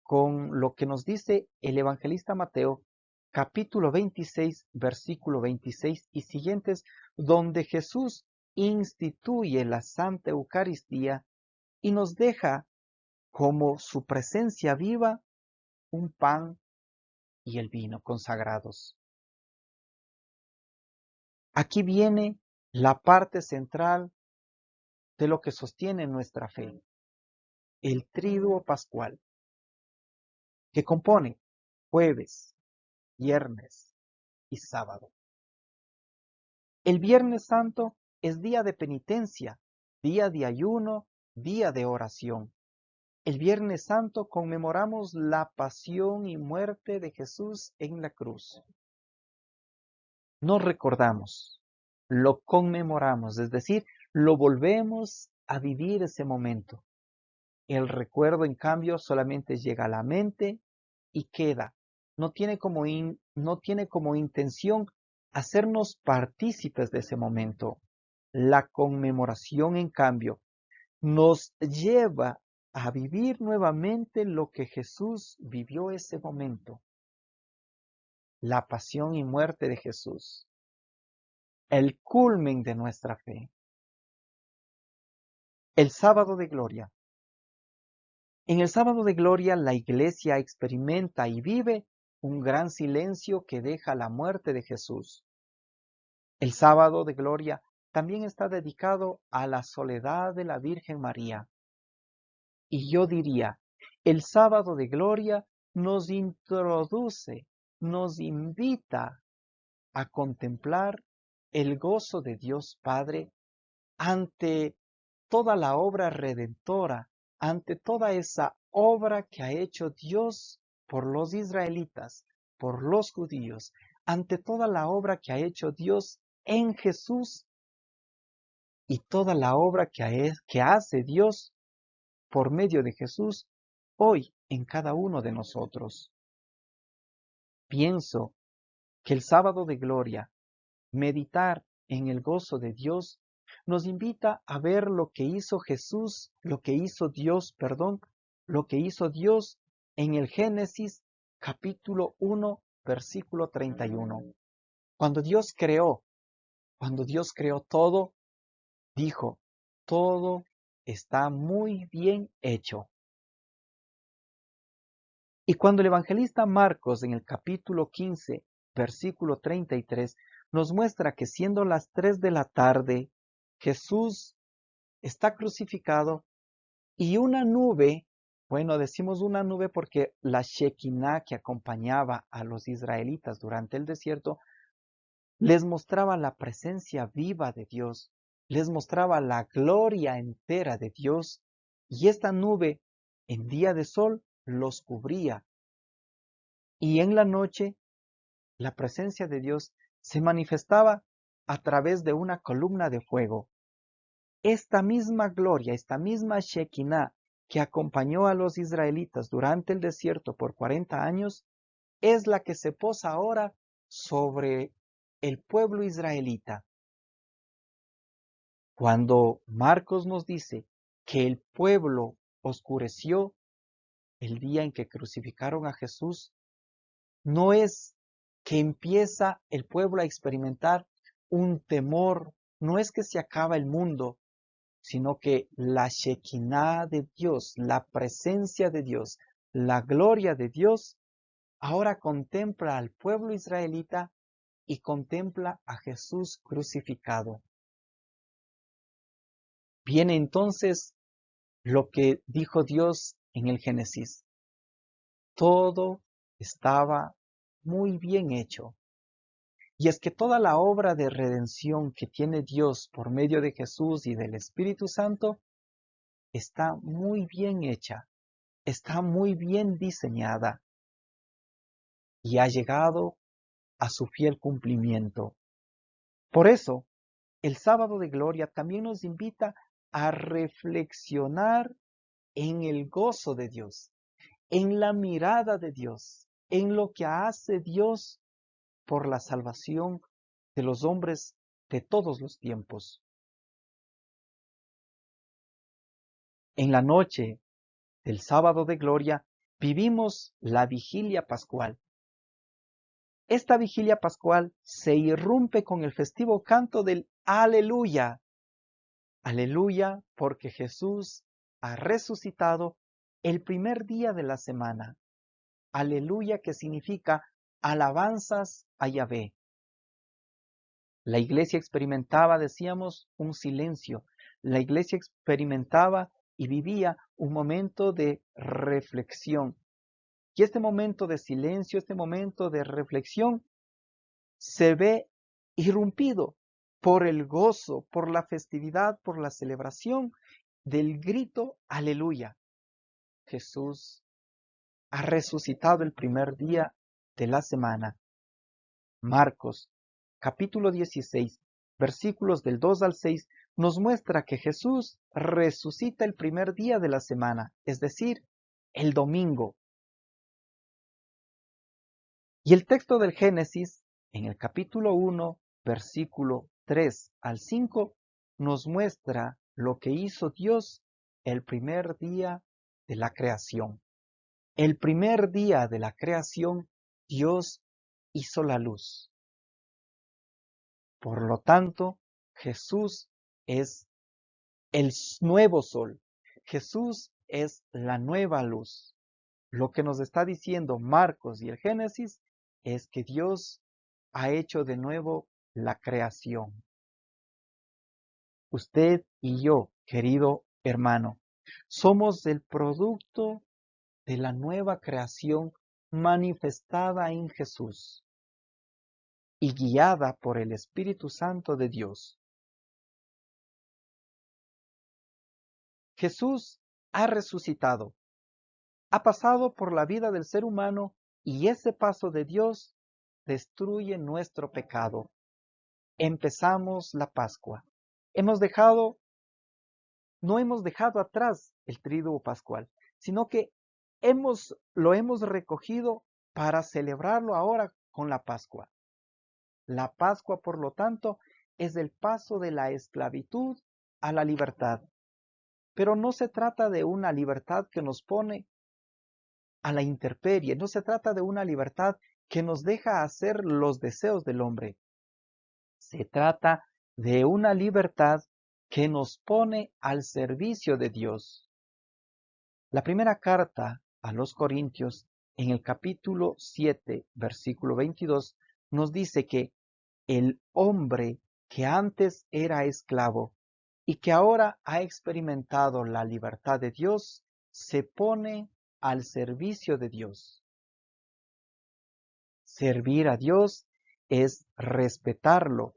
con lo que nos dice el evangelista Mateo, capítulo 26, versículo 26 y siguientes, donde Jesús instituye la Santa Eucaristía y nos deja como su presencia viva un pan y el vino consagrados. Aquí viene la parte central de lo que sostiene nuestra fe, el triduo pascual, que compone jueves, viernes y sábado. El Viernes Santo es día de penitencia, día de ayuno, día de oración. El Viernes Santo conmemoramos la pasión y muerte de Jesús en la cruz. No recordamos, lo conmemoramos, es decir, lo volvemos a vivir ese momento. El recuerdo, en cambio, solamente llega a la mente y queda. No tiene como intención hacernos partícipes de ese momento. La conmemoración, en cambio, nos lleva a vivir nuevamente lo que Jesús vivió ese momento. La pasión y muerte de Jesús. El culmen de nuestra fe. El sábado de gloria. En el sábado de gloria la iglesia experimenta y vive un gran silencio que deja la muerte de Jesús. El sábado de gloria también está dedicado a la soledad de la Virgen María. Y yo diría, el sábado de gloria nos introduce, nos invita a contemplar el gozo de Dios Padre ante toda la obra redentora, ante toda esa obra que ha hecho Dios por los israelitas, por los judíos, ante toda la obra que ha hecho Dios en Jesús y toda la obra que hace Dios por medio de Jesús hoy en cada uno de nosotros. Pienso que el sábado de gloria, meditar en el gozo de Dios, nos invita a ver lo que hizo Jesús, lo que hizo Dios en el Génesis capítulo 1, versículo 31. Cuando Dios creó todo, dijo, todo está muy bien hecho. Y cuando el evangelista Marcos en el capítulo 15, versículo 33, nos muestra que siendo las 3 de la tarde, Jesús está crucificado y una nube, bueno, decimos una nube porque la Shekinah que acompañaba a los israelitas durante el desierto, les mostraba la presencia viva de Dios, les mostraba la gloria entera de Dios, y esta nube en día de sol los cubría. Y en la noche, la presencia de Dios se manifestaba a través de una columna de fuego. Esta misma gloria, esta misma Shekinah que acompañó a los israelitas durante el desierto por 40 años, es la que se posa ahora sobre el pueblo israelita. Cuando Marcos nos dice que el pueblo oscureció el día en que crucificaron a Jesús, no es que empieza el pueblo a experimentar un temor, no es que se acaba el mundo, sino que la Shekinah de Dios, la presencia de Dios, la gloria de Dios, ahora contempla al pueblo israelita y contempla a Jesús crucificado. Viene entonces lo que dijo Dios en el Génesis. todo estaba muy bien hecho. Y es que toda la obra de redención que tiene Dios por medio de Jesús y del Espíritu Santo está muy bien hecha, está muy bien diseñada y ha llegado a su fiel cumplimiento. Por eso, el sábado de gloria también nos invita a reflexionar en el gozo de Dios, en la mirada de Dios, en lo que hace Dios por la salvación de los hombres de todos los tiempos. En la noche del sábado de gloria vivimos la vigilia pascual. Esta vigilia pascual se irrumpe con el festivo canto del Aleluya. Aleluya, porque Jesús ha resucitado el primer día de la semana. Aleluya, que significa alabanzas a Yahvé. La iglesia experimentaba, decíamos, un silencio. La iglesia experimentaba y vivía un momento de reflexión. Y este momento de silencio, este momento de reflexión, se ve irrumpido por el gozo, por la festividad, por la celebración del grito Aleluya. Jesús ha resucitado el primer día de la semana. Marcos, capítulo 16, versículos del 2 al 6, nos muestra que Jesús resucita el primer día de la semana, es decir, el domingo. Y el texto del Génesis, en el capítulo 1, versículo 3 al 5, nos muestra lo que hizo Dios el primer día de la creación. El primer día de la creación, Dios hizo la luz. Por lo tanto, Jesús es el nuevo sol. Jesús es la nueva luz. Lo que nos está diciendo Marcos y el Génesis es que Dios ha hecho de nuevo la creación. Usted y yo, querido hermano, somos el producto de la nueva creación manifestada en Jesús y guiada por el Espíritu Santo de Dios. Jesús ha resucitado, ha pasado por la vida del ser humano y ese paso de Dios destruye nuestro pecado. Empezamos la Pascua. No hemos dejado atrás el triduo pascual, sino que lo hemos recogido para celebrarlo ahora con la Pascua. La Pascua, por lo tanto, es el paso de la esclavitud a la libertad. Pero no se trata de una libertad que nos pone a la intemperie, no se trata de una libertad que nos deja hacer los deseos del hombre. Se trata de una libertad que nos pone al servicio de Dios. La primera carta a los Corintios, en el capítulo 7, versículo 22, nos dice que el hombre que antes era esclavo y que ahora ha experimentado la libertad de Dios, se pone al servicio de Dios. Servir a Dios es respetarlo.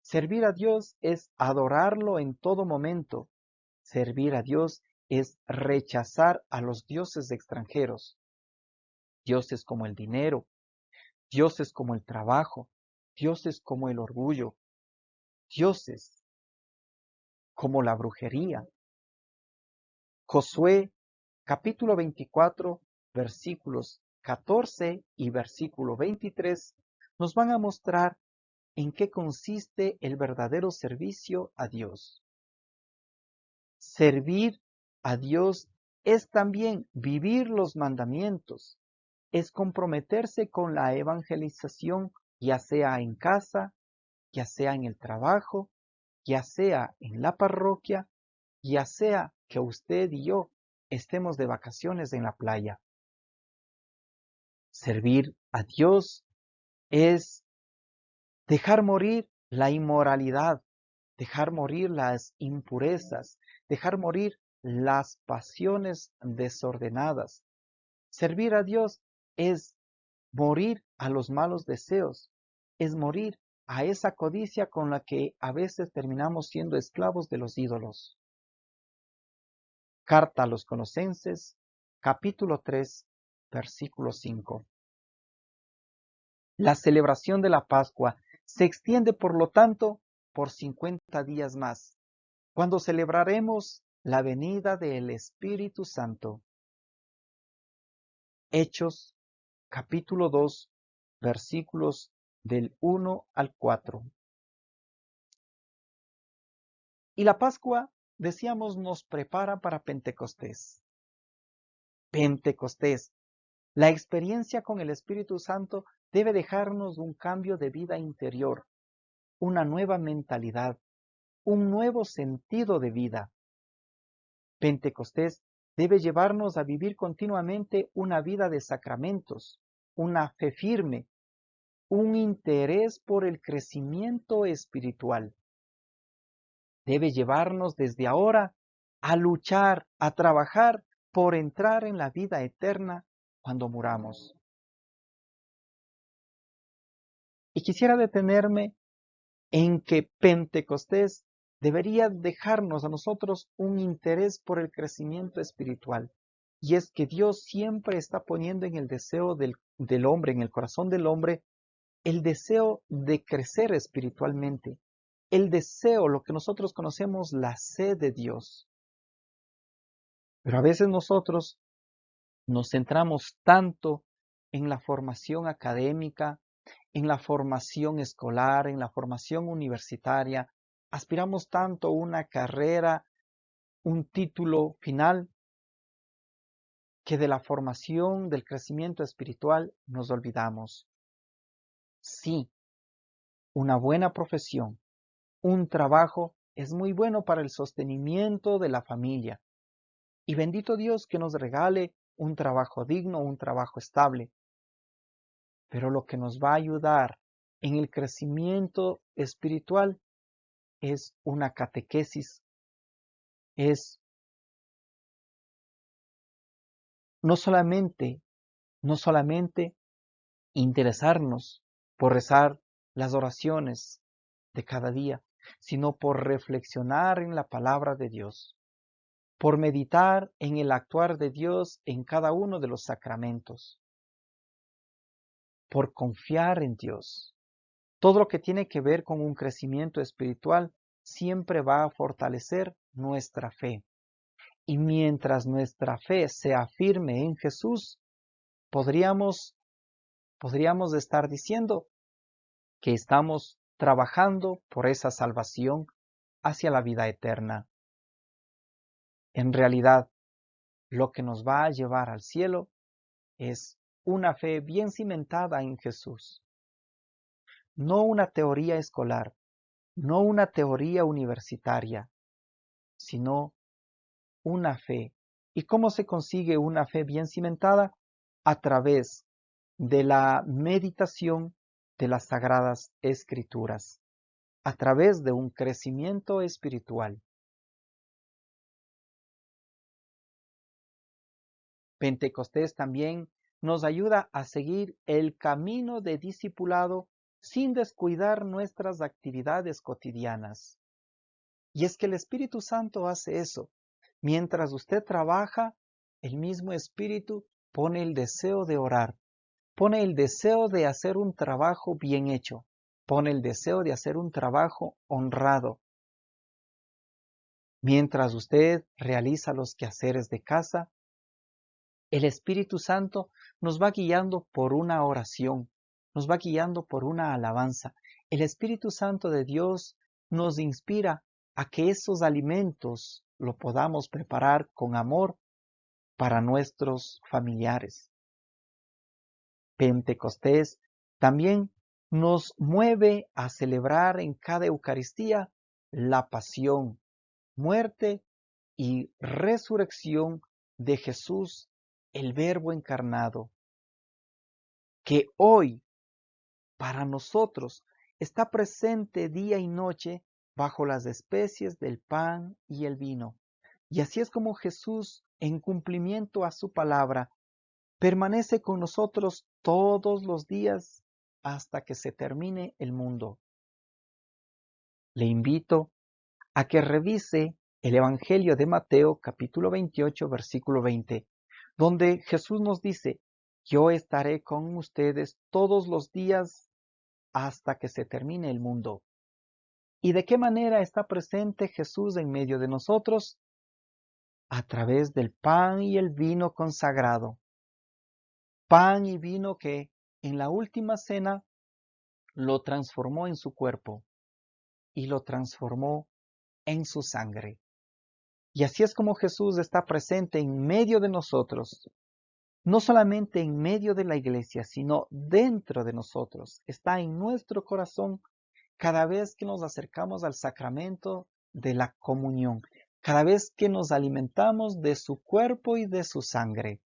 Servir a Dios es adorarlo en todo momento. Servir a Dios es rechazar a los dioses extranjeros. Dioses como el dinero, dioses como el trabajo, dioses como el orgullo, dioses como la brujería. Josué capítulo 24, versículos 14 y versículo 23 nos van a mostrar en qué consiste el verdadero servicio a Dios. Servir a Dios es también vivir los mandamientos, es comprometerse con la evangelización, ya sea en casa, ya sea en el trabajo, ya sea en la parroquia, ya sea que usted y yo estemos de vacaciones en la playa. Servir a Dios es dejar morir la inmoralidad, dejar morir las impurezas, dejar morir las pasiones desordenadas, Servir a Dios es morir a los malos deseos, es morir a esa codicia con la que a veces terminamos siendo esclavos de los ídolos. Carta a los Colosenses, capítulo 3, versículo 5. La celebración de la Pascua se extiende, por lo tanto, por 50 días más, cuando celebraremos la venida del Espíritu Santo. Hechos, capítulo 2, versículos del 1 al 4. Y la Pascua, decíamos, nos prepara para Pentecostés. Pentecostés, la experiencia con el Espíritu Santo debe dejarnos un cambio de vida interior, una nueva mentalidad, un nuevo sentido de vida. Pentecostés debe llevarnos a vivir continuamente una vida de sacramentos, una fe firme, un interés por el crecimiento espiritual. Debe llevarnos desde ahora a luchar, a trabajar por entrar en la vida eterna cuando muramos. Y quisiera detenerme en que Pentecostés debería dejarnos a nosotros un interés por el crecimiento espiritual. Y es que Dios siempre está poniendo en el deseo del hombre, en el corazón del hombre, el deseo de crecer espiritualmente, el deseo, lo que nosotros conocemos, la sed de Dios. Pero a veces nosotros nos centramos tanto en la formación académica, en la formación escolar, en la formación universitaria, aspiramos tanto a una carrera, un título final, que de la formación, del crecimiento espiritual nos olvidamos. Sí, una buena profesión, un trabajo es muy bueno para el sostenimiento de la familia. Y bendito Dios que nos regale un trabajo digno, un trabajo estable. Pero lo que nos va a ayudar en el crecimiento espiritual es una catequesis, es no solamente interesarnos por rezar las oraciones de cada día, sino por reflexionar en la palabra de Dios, por meditar en el actuar de Dios en cada uno de los sacramentos, por confiar en Dios. Todo lo que tiene que ver con un crecimiento espiritual siempre va a fortalecer nuestra fe. Y mientras nuestra fe sea firme en Jesús, podríamos estar diciendo que estamos trabajando por esa salvación hacia la vida eterna. En realidad, lo que nos va a llevar al cielo es una fe bien cimentada en Jesús. No una teoría escolar, no una teoría universitaria, sino una fe. ¿Y cómo se consigue una fe bien cimentada? A través de la meditación de las Sagradas Escrituras, a través de un crecimiento espiritual. Pentecostés también nos ayuda a seguir el camino de discipulado sin descuidar nuestras actividades cotidianas. Y es que el Espíritu Santo hace eso. Mientras usted trabaja, el mismo Espíritu pone el deseo de orar, pone el deseo de hacer un trabajo bien hecho, pone el deseo de hacer un trabajo honrado. Mientras usted realiza los quehaceres de casa, el Espíritu Santo nos va guiando por una oración, nos va guiando por una alabanza. El Espíritu Santo de Dios nos inspira a que esos alimentos lo podamos preparar con amor para nuestros familiares. Pentecostés también nos mueve a celebrar en cada Eucaristía la pasión, muerte y resurrección de Jesús, el Verbo encarnado, que hoy para nosotros está presente día y noche bajo las especies del pan y el vino. Y así es como Jesús, en cumplimiento a su palabra, permanece con nosotros todos los días hasta que se termine el mundo. Le invito a que revise el Evangelio de Mateo, capítulo 28, versículo 20, donde Jesús nos dice: yo estaré con ustedes todos los días hasta que se termine el mundo. ¿Y de qué manera está presente Jesús en medio de nosotros? A través del pan y el vino consagrado. Pan y vino que en la última cena lo transformó en su cuerpo y lo transformó en su sangre. Y así es como Jesús está presente en medio de nosotros, no solamente en medio de la iglesia, sino dentro de nosotros. Está en nuestro corazón cada vez que nos acercamos al sacramento de la comunión, cada vez que nos alimentamos de su cuerpo y de su sangre.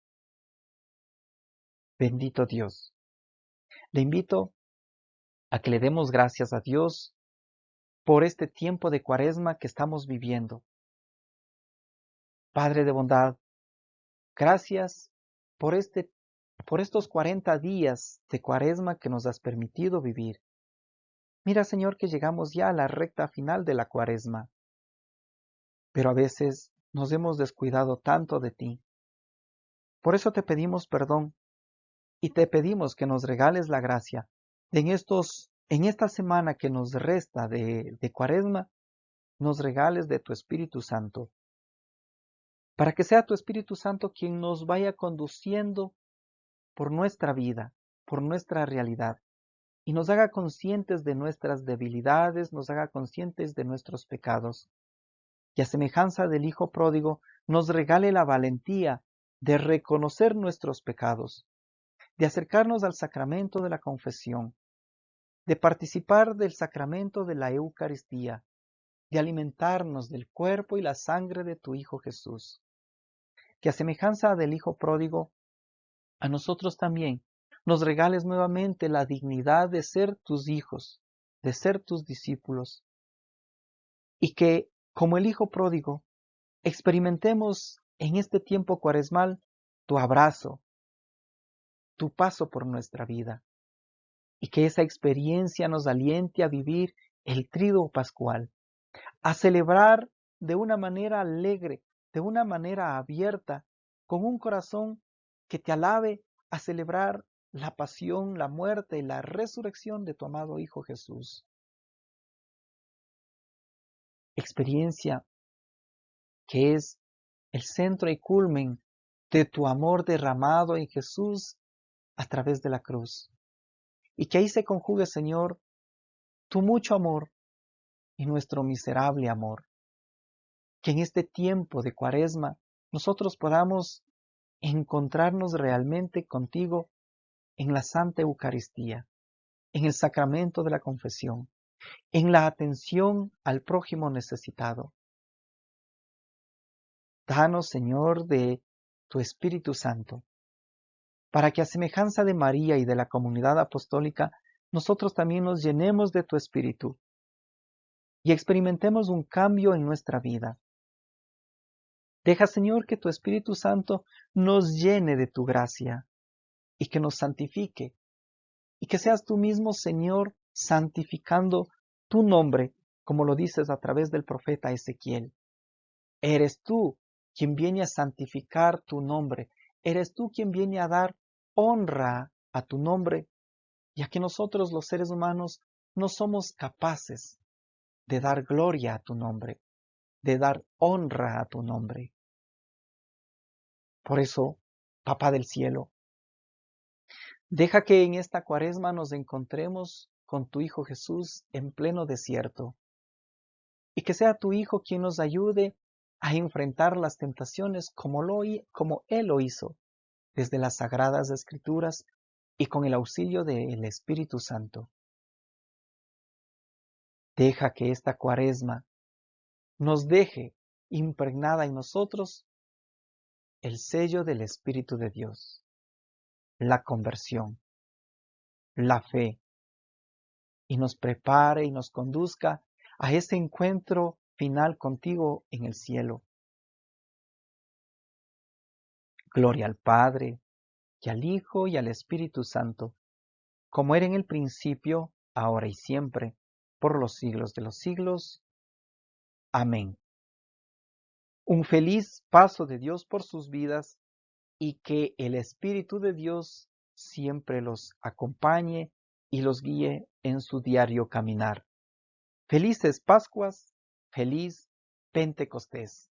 Bendito Dios. Le invito a que le demos gracias a Dios por este tiempo de Cuaresma que estamos viviendo. Padre de bondad, gracias por estos 40 días de Cuaresma que nos has permitido vivir. Mira, Señor, que llegamos ya a la recta final de la Cuaresma, pero a veces nos hemos descuidado tanto de ti. Por eso te pedimos perdón y te pedimos que nos regales la gracia de en esta semana que nos resta de Cuaresma, nos regales de tu Espíritu Santo, para que sea tu Espíritu Santo quien nos vaya conduciendo por nuestra vida, por nuestra realidad, y nos haga conscientes de nuestras debilidades, nos haga conscientes de nuestros pecados, y a semejanza del Hijo pródigo, nos regale la valentía de reconocer nuestros pecados, de acercarnos al sacramento de la confesión, de participar del sacramento de la Eucaristía, de alimentarnos del cuerpo y la sangre de tu Hijo Jesús. Que a semejanza del Hijo pródigo, a nosotros también nos regales nuevamente la dignidad de ser tus hijos, de ser tus discípulos, y que, como el Hijo pródigo, experimentemos en este tiempo cuaresmal tu abrazo, tu paso por nuestra vida, y que esa experiencia nos aliente a vivir el Tríduo Pascual, a celebrar de una manera alegre, de una manera abierta, con un corazón que te alabe, a celebrar la pasión, la muerte y la resurrección de tu amado Hijo Jesús. Experiencia que es el centro y culmen de tu amor derramado en Jesús a través de la cruz. Y que ahí se conjugue, Señor, tu mucho amor y nuestro miserable amor. Que en este tiempo de Cuaresma nosotros podamos encontrarnos realmente contigo en la Santa Eucaristía, en el sacramento de la confesión, en la atención al prójimo necesitado. Danos, Señor, de tu Espíritu Santo, para que a semejanza de María y de la comunidad apostólica, nosotros también nos llenemos de tu Espíritu y experimentemos un cambio en nuestra vida. Deja, Señor, que tu Espíritu Santo nos llene de tu gracia y que nos santifique, y que seas tú mismo, Señor, santificando tu nombre, como lo dices a través del profeta Ezequiel. Eres tú quien viene a santificar tu nombre, eres tú quien viene a dar honra a tu nombre, ya que nosotros los seres humanos no somos capaces de dar gloria a tu nombre, de dar honra a tu nombre. Por eso, Papá del cielo, deja que en esta Cuaresma nos encontremos con tu Hijo Jesús en pleno desierto, y que sea tu Hijo quien nos ayude a enfrentar las tentaciones como Él lo hizo, desde las Sagradas Escrituras y con el auxilio del Espíritu Santo. Deja que esta Cuaresma nos deje impregnada en nosotros el sello del Espíritu de Dios, la conversión, la fe, y nos prepare y nos conduzca a ese encuentro final contigo en el cielo. Gloria al Padre, y al Hijo, y al Espíritu Santo, como era en el principio, ahora y siempre, por los siglos de los siglos. Amén. Un feliz paso de Dios por sus vidas y que el Espíritu de Dios siempre los acompañe y los guíe en su diario caminar. Felices Pascuas, feliz Pentecostés.